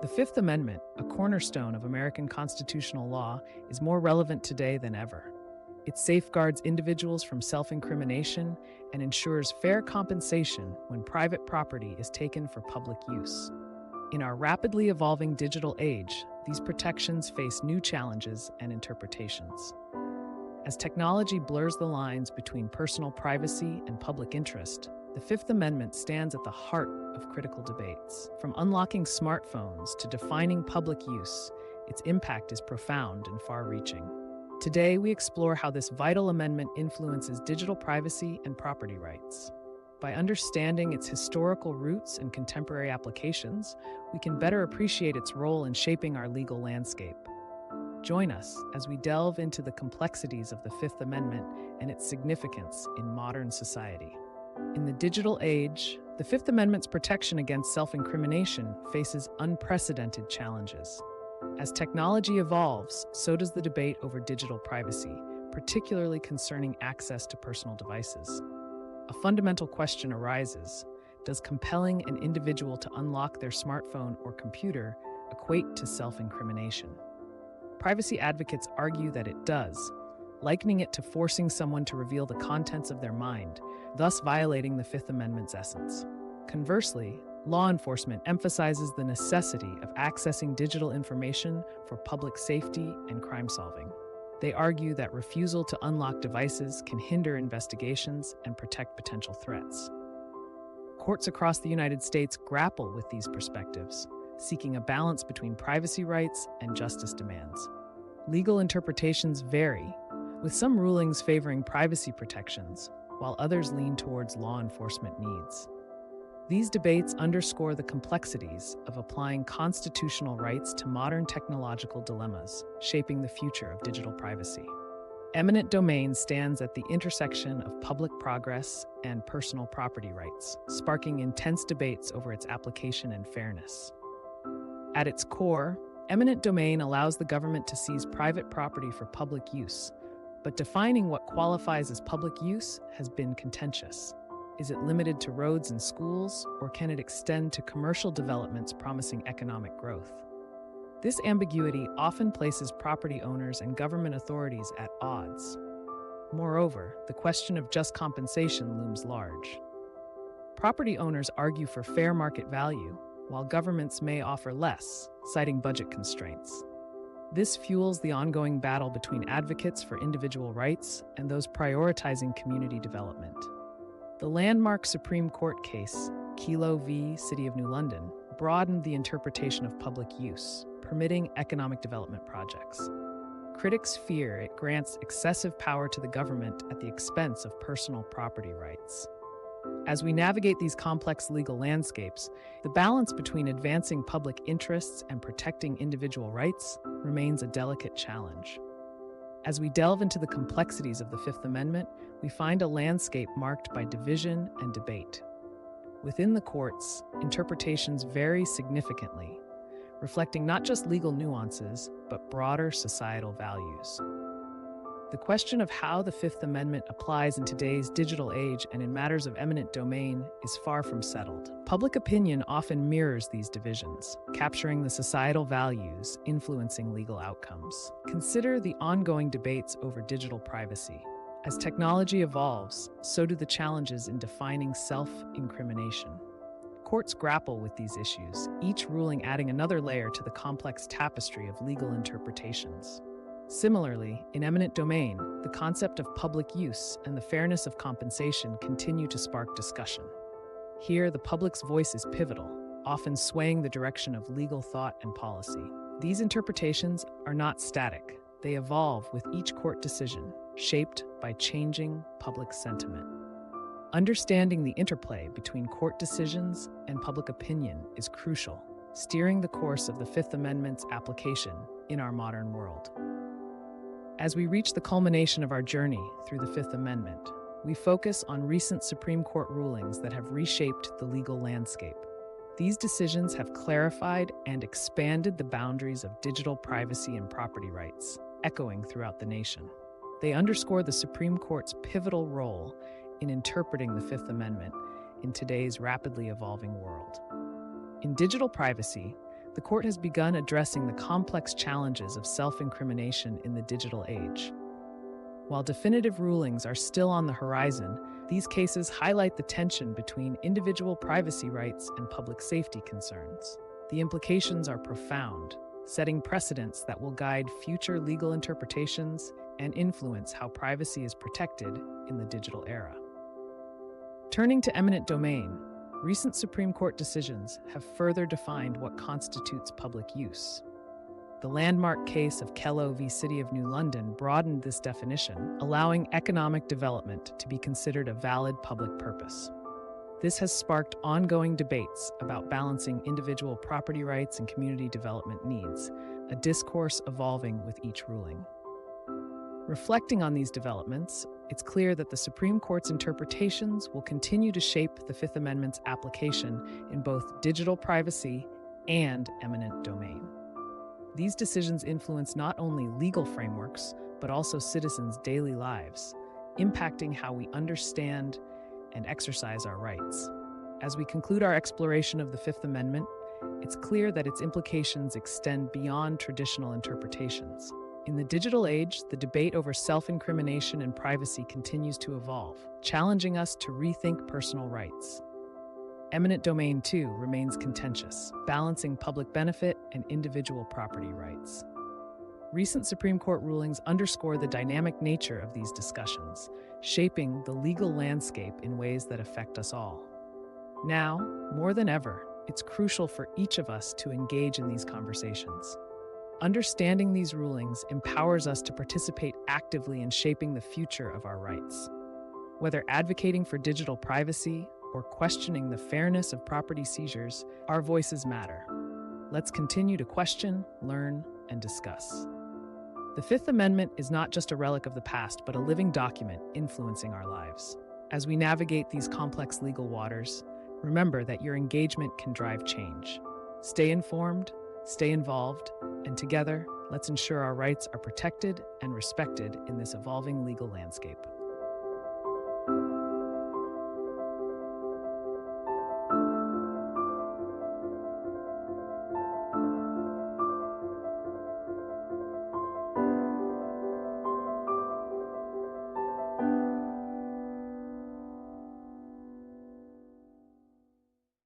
The Fifth Amendment, a cornerstone of American constitutional law, is more relevant today than ever. It safeguards individuals from self-incrimination and ensures fair compensation when private property is taken for public use. In our rapidly evolving digital age, these protections face new challenges and interpretations. As technology blurs the lines between personal privacy and public interest, the Fifth Amendment stands at the heart of critical debates. From unlocking smartphones to defining public use, its impact is profound and far-reaching. Today, we explore how this vital amendment influences digital privacy and property rights. By understanding its historical roots and contemporary applications, we can better appreciate its role in shaping our legal landscape. Join us as we delve into the complexities of the Fifth Amendment and its significance in modern society. In the digital age, the Fifth Amendment's protection against self-incrimination faces unprecedented challenges. As technology evolves, so does the debate over digital privacy, particularly concerning access to personal devices. A fundamental question arises: does compelling an individual to unlock their smartphone or computer equate to self-incrimination? Privacy advocates argue that it does, likening it to forcing someone to reveal the contents of their mind, thus violating the Fifth Amendment's essence. Conversely, law enforcement emphasizes the necessity of accessing digital information for public safety and crime solving. They argue that refusal to unlock devices can hinder investigations and protect potential threats. Courts across the United States grapple with these perspectives, seeking a balance between privacy rights and justice demands. Legal interpretations vary, with some rulings favoring privacy protections, while others lean towards law enforcement needs. These debates underscore the complexities of applying constitutional rights to modern technological dilemmas, shaping the future of digital privacy. Eminent domain stands at the intersection of public progress and personal property rights, sparking intense debates over its application and fairness. At its core, eminent domain allows the government to seize private property for public use, but defining what qualifies as public use has been contentious. Is it limited to roads and schools, or can it extend to commercial developments promising economic growth? This ambiguity often places property owners and government authorities at odds. Moreover, the question of just compensation looms large. Property owners argue for fair market value, while governments may offer less, citing budget constraints. This fuels the ongoing battle between advocates for individual rights and those prioritizing community development. The landmark Supreme Court case, Kelo v. City of New London, broadened the interpretation of public use, permitting economic development projects. Critics fear it grants excessive power to the government at the expense of personal property rights. As we navigate these complex legal landscapes, the balance between advancing public interests and protecting individual rights remains a delicate challenge. As we delve into the complexities of the Fifth Amendment, we find a landscape marked by division and debate. Within the courts, interpretations vary significantly, reflecting not just legal nuances, but broader societal values. The question of how the Fifth Amendment applies in today's digital age and in matters of eminent domain is far from settled. Public opinion often mirrors these divisions, capturing the societal values influencing legal outcomes. Consider the ongoing debates over digital privacy. As technology evolves, so do the challenges in defining self-incrimination. Courts grapple with these issues, each ruling adding another layer to the complex tapestry of legal interpretations. Similarly, in eminent domain, the concept of public use and the fairness of compensation continue to spark discussion. Here, the public's voice is pivotal, often swaying the direction of legal thought and policy. These interpretations are not static. They evolve with each court decision, shaped by changing public sentiment. Understanding the interplay between court decisions and public opinion is crucial, steering the course of the Fifth Amendment's application in our modern world. As we reach the culmination of our journey through the Fifth Amendment, we focus on recent Supreme Court rulings that have reshaped the legal landscape. These decisions have clarified and expanded the boundaries of digital privacy and property rights, echoing throughout the nation. They underscore the Supreme Court's pivotal role in interpreting the Fifth Amendment in today's rapidly evolving world. In digital privacy, the court has begun addressing the complex challenges of self-incrimination in the digital age. While definitive rulings are still on the horizon, these cases highlight the tension between individual privacy rights and public safety concerns. The implications are profound, setting precedents that will guide future legal interpretations and influence how privacy is protected in the digital era. Turning to eminent domain, recent Supreme Court decisions have further defined what constitutes public use. The landmark case of Kello v. City of New London broadened this definition, allowing economic development to be considered a valid public purpose. This has sparked ongoing debates about balancing individual property rights and community development needs, a discourse evolving with each ruling. Reflecting on these developments, it's clear that the Supreme Court's interpretations will continue to shape the Fifth Amendment's application in both digital privacy and eminent domain. These decisions influence not only legal frameworks, but also citizens' daily lives, impacting how we understand and exercise our rights. As we conclude our exploration of the Fifth Amendment, it's clear that its implications extend beyond traditional interpretations. In the digital age, the debate over self-incrimination and privacy continues to evolve, challenging us to rethink personal rights. Eminent domain, too, remains contentious, balancing public benefit and individual property rights. Recent Supreme Court rulings underscore the dynamic nature of these discussions, shaping the legal landscape in ways that affect us all. Now, more than ever, it's crucial for each of us to engage in these conversations. Understanding these rulings empowers us to participate actively in shaping the future of our rights. Whether advocating for digital privacy or questioning the fairness of property seizures, our voices matter. Let's continue to question, learn, and discuss. The Fifth Amendment is not just a relic of the past, but a living document influencing our lives. As we navigate these complex legal waters, remember that your engagement can drive change. Stay informed, stay involved, and together, let's ensure our rights are protected and respected in this evolving legal landscape.